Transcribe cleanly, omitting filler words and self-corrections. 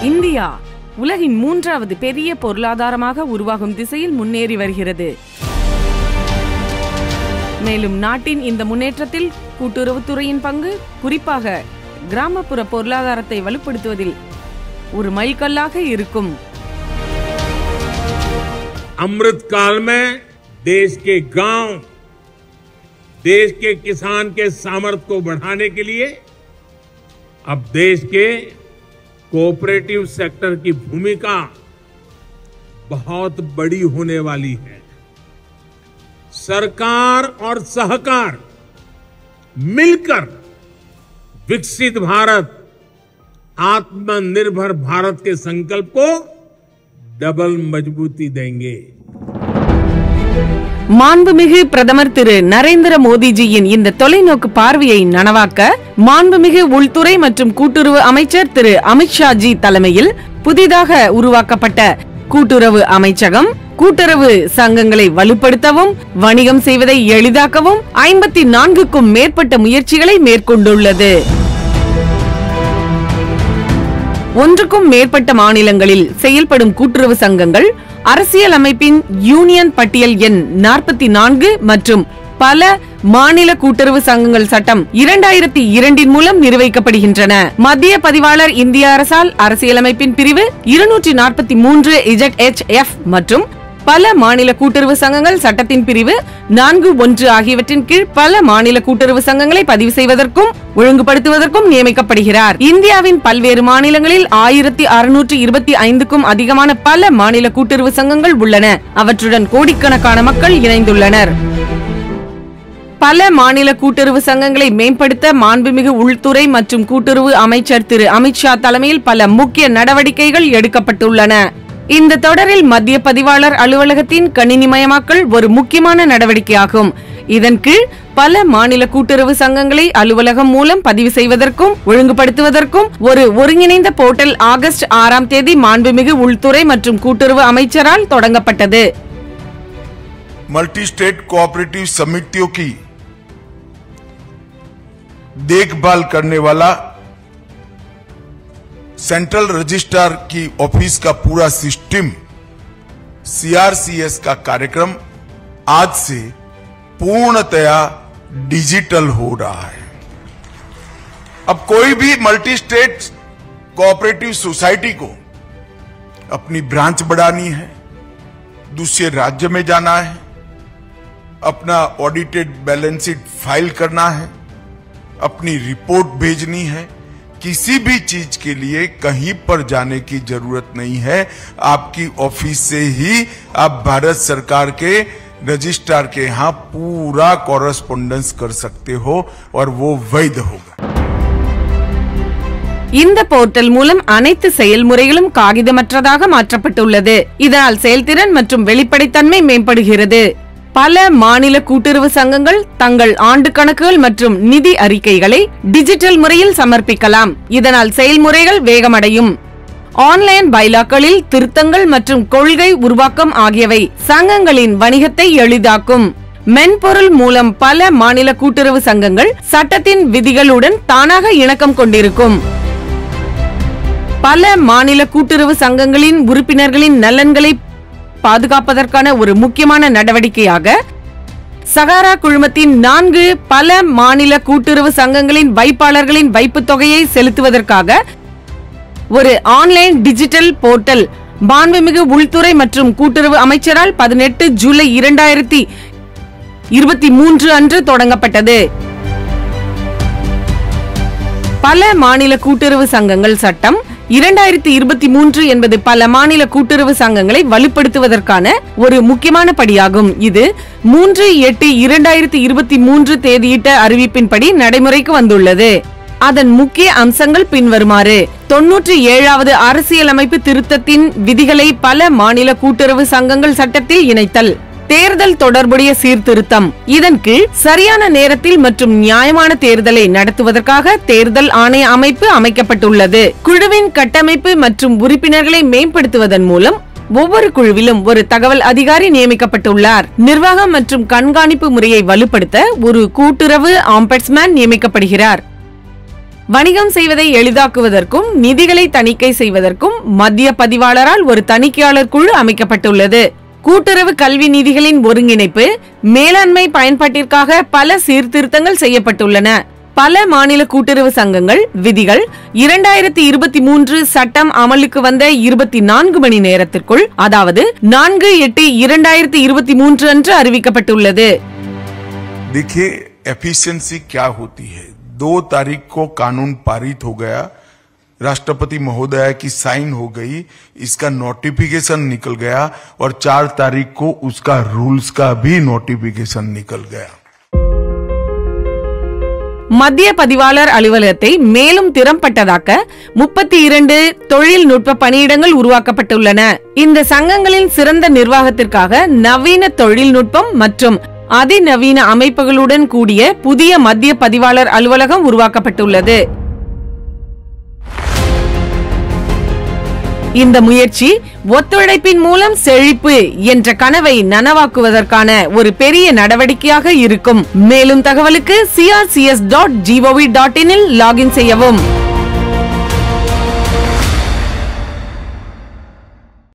India உலகின் மூன்றாவது பெரிய பொருளாதாரமாக உருவாகும் திசையில் முன்னேறி வருகிறது. மேலும் நாட்டின் இந்த முன்னேற்றத்தில் கூட்டுறவுத்துறையின் பங்கு குறிப்பாக கிராமப்புற பொருளாதாரத்தை வலுப்படுத்துவதில் ஒரு மைல்கல்லாக இருக்கும். अमृत काल में देश के गांव, देश के किसान के सामर्थ्य को बढ़ाने के लिए अब देश के कोऑपरेटिव सेक्टर की भूमिका बहुत बड़ी होने वाली है. सरकार और सहकार मिलकर विकसित भारत, आत्मनिर्भर भारत के संकल्प को डबल मजबूती देंगे. மாண்புமிகு பிரதமர் திரு நரேந்திர மோடிஜியின் இந்த தொலைநோக்கு பார்வையை நனவாக்க மாண்புமிகு உள்துறை மற்றும் கூட்டுறவு அமைச்சர் திரு அமித்ஷாஜி தலைமையில் புதிதாக உருவாக்கப்பட்ட கூட்டுறவு அமைச்சகம் கூட்டுறவு சங்கங்களை வலுப்படுத்தவும் வணிகம் செய்வதை எளிதாக்கவும் 54க்கும் மேற்பட்ட முயற்சிகளை மேற்கொண்டுள்ளது. ஒன்றுக்கும் மேற்பட்ட மாநிலங்களில் செயல்படும் கூட்டுறவு சங்கங்கள் அரசியல் அமைப்பின் யூனியன் பட்டியல் எண் 44 மற்றும் பல மாநில கூட்டுறவு சங்கங்கள் சட்டம் 2002 மூலம் நிர்வகிக்கப்படுகின்றன. மத்திய பதிவாளர் இந்திய அரசால் அரசியலமைப்பின் பிரிவு 243 மற்றும் பல மாநில கூட்டுறவு சங்கங்கள் சட்டத்தின் பிரிவு 41 ஆகியவற்றின் கீழ் பல மாநில கூட்டுறவு சங்கங்களை பதிவு செய்வதற்கும் ஒழுங்குபடுத்துவதற்கும் நியமிக்கப்படுகிறார். இந்தியாவின் பல்வேறு மாநிலங்களில் 1625க்கும் அதிகமான பல மாநில கூட்டுறவு சங்கங்கள் உள்ளன. அவற்றுடன் கோடிக்கணக்கான மக்கள் இணைந்துள்ளனர். பல மாநில கூட்டுறவு சங்கங்களை மேம்படுத்த மாண்புமிகு உள்துறை மற்றும் கூட்டுறவு அமைச்சர் திரு அமித்ஷா தலைமையில் பல முக்கிய நடவடிக்கைகள் எடுக்கப்பட்டுள்ளன. இந்த தொடரில் மத்திய பதிவாளர் அலுவலகத்தின் கணினிமயமாக்கல் ஒரு முக்கியமான நடவடிக்கையாகும். இதன் கீழ் பல மாநில கூட்டுறவு சங்கங்களை அலுவலகம் மூலம் பதிவு செய்வதற்கும் ஒழுங்குபடுத்துவதற்கும் ஒரு ஒருங்கிணைந்த போர்ட்டல் ஆகஸ்ட் 6ஆம் தேதி மாண்புமிகு உள்துறை மற்றும் கூட்டுறவு அமைச்சரால் தொடங்கப்பட்டது. मल्टी स्टेट कोऑपरेटिव समितियों की देखभाल करने वाला सेंट्रल रजिस्ट्रार की ऑफिस का पूरा सिस्टम सीआरसीएस का कार्यक्रम आज से पूर्णतया डिजिटल हो रहा है. अब कोई भी मल्टी स्टेट कोऑपरेटिव सोसाइटी को अपनी ब्रांच बढ़ानी है, दूसरे राज्य में जाना है, अपना ऑडिटेड बैलेंस शीट फाइल करना है, अपनी रिपोर्ट भेजनी है, किसी भी चीज के लिए कहीं पर जाने की जरूरत नहीं है. आपकी ऑफिस से ही आप भारत सरकार के रजिस्ट्रार के यहां पूरा कॉरेस्पोंडेंस कर सकते हो और वो वैध होगा. இந்த போர்ட்டல் மூலம் அனைத்து செயல்முறைகளும் காகிதமற்றதாக மாற்றப்பட்டுள்ளது. இதனால் செயல்திறன் மற்றும் வெளிப்படைத்தன்மை மேம்படுகிறது. பல மாநில கூட்டுறவு சங்கங்கள் தங்கள் ஆண்டு கணக்குகள் மற்றும் நிதி அறிக்கைகளை டிஜிட்டல் முறையில் சமர்ப்பிக்கலாம். இதனால் செயல்முறைகள் வேகமடையும். ஆன்லைன் பைலாக்களில் திருத்தங்கள் மற்றும் கொள்கை உருவாக்கம் ஆகியவை சங்கங்களின் வணிகத்தை எளிதாக்கும். மென்பொருள் மூலம் பல மாநில கூட்டுறவு சங்கங்கள் சட்டத்தின் விதிகளுடன் தானாக இணக்கம் கொண்டிருக்கும். பல மாநில கூட்டுறவு சங்கங்களின் உறுப்பினர்களின் நலன்களை பாதுகாப்பதற்கான ஒரு முக்கியமான நடவடிக்கையாக சகாரா குழுமத்தின் 4 பல மாநில கூட்டுறவு சங்கங்களின் வைப்பாளர்களின் வைப்புத் தொகையை செலுத்துவதற்காக ஒரு ஆன்லைன் டிஜிட்டல் போர்ட்டல் மாண்புமிகு உள்துறை மற்றும் கூட்டுறவு அமைச்சரால் 18 ஜூலை 2023 அன்று தொடங்கப்பட்டது. பல மாநில கூட்டுறவு சங்கங்கள் சட்டம் 2023 என்பது பல மாநில கூட்டுறவு சங்கங்களை வலுப்படுத்துவதற்கான ஒரு முக்கியமான படியாகும். இது 3/8/2023 தேதியிட்ட அறிவிப்பின்படி நடைமுறைக்கு வந்துள்ளது. அதன் முக்கிய அம்சங்கள் பின்வருமாறு: 97வது அரசியலமைப்பு திருத்தத்தின் விதிகளை பல மாநில கூட்டுறவு சங்கங்கள் சட்டத்தில் இணைத்தல், தேர்தல் தொடர்புடைய சீர்திருத்தம். இதன் கீழ் சரியான நேரத்தில் மற்றும் நியாயமான தேர்தலை நடத்துவதற்காக தேர்தல் ஆணைய அமைப்பு அமைக்கப்பட்டுள்ளது. குழுவின் கட்டமைப்பு மற்றும் உறுப்பினர்களை மேம்படுத்துவதன் மூலம் ஒவ்வொரு குழுவிலும் ஒரு தகவல் அதிகாரி நியமிக்கப்பட்டுள்ளார். நிர்வாகம் மற்றும் கண்காணிப்பு முறையை வலுப்படுத்த ஒரு கூட்டுறவு ஆம்பட்ஸ்மேன் நியமிக்கப்படுகிறார். வணிகம் செய்வதை எளிதாக்குவதற்கும் நிதிகளை தணிக்கை செய்வதற்கும் மத்திய பதிவாளரால் ஒரு தணிக்கையாளர் குழு அமைக்கப்பட்டுள்ளது. கூட்டுறவு கல்வி நிதிகளின் ஒருங்கிணைப்பு, மேலாண்மை பயன்பாட்டிற்காக பல சீர்திருத்தங்கள் செய்யப்பட்டுள்ளன. பல மாநில கூட்டுறவு சங்கங்கள் விதிகள் 2023 சட்டம் அமலுக்கு வந்த 24 மணி நேரத்திற்குள், அதாவது 4/8/2023 அன்று அறிவிக்கப்பட்டுள்ளது. देखिए एफिशिएंसी क्या होती है। 2 तारीख को कानून पारित हो गया, राष्ट्रपति महोदया की साइन हो गई, इसका नोटिफिकेशन निकल गया और 4 तारीख को उसका रूल्स का भी नोटिफिकेशन निकल गया. மத்திய பதிவாளர் அலுவலகத்தை மேலும் திறம்பட்டதாக்க 32 தொழில்நுட்ப பணியிடங்கள் உருவாக்கப்பட்டுள்ளன. இந்த சங்கங்களின் சிறந்த நிர்வாகத்திற்காக நவீன தொழில்நுட்பம் மற்றும் அதிநவீன அமைப்புகளுடன் கூடிய புதிய மத்திய பதிவாளர் அலுவலகம் உருவாக்கப்பட்டுள்ளது. இந்த முயற்சி ஒத்துழைப்பின் மூலம் செழிப்பு என்ற கனவை நனவாக்குவதற்கான ஒரு பெரிய நடவடிக்கையாக இருக்கும். மேலும் தகவலுக்கு crcs.gov.in இல் லாகின் செய்யவும்.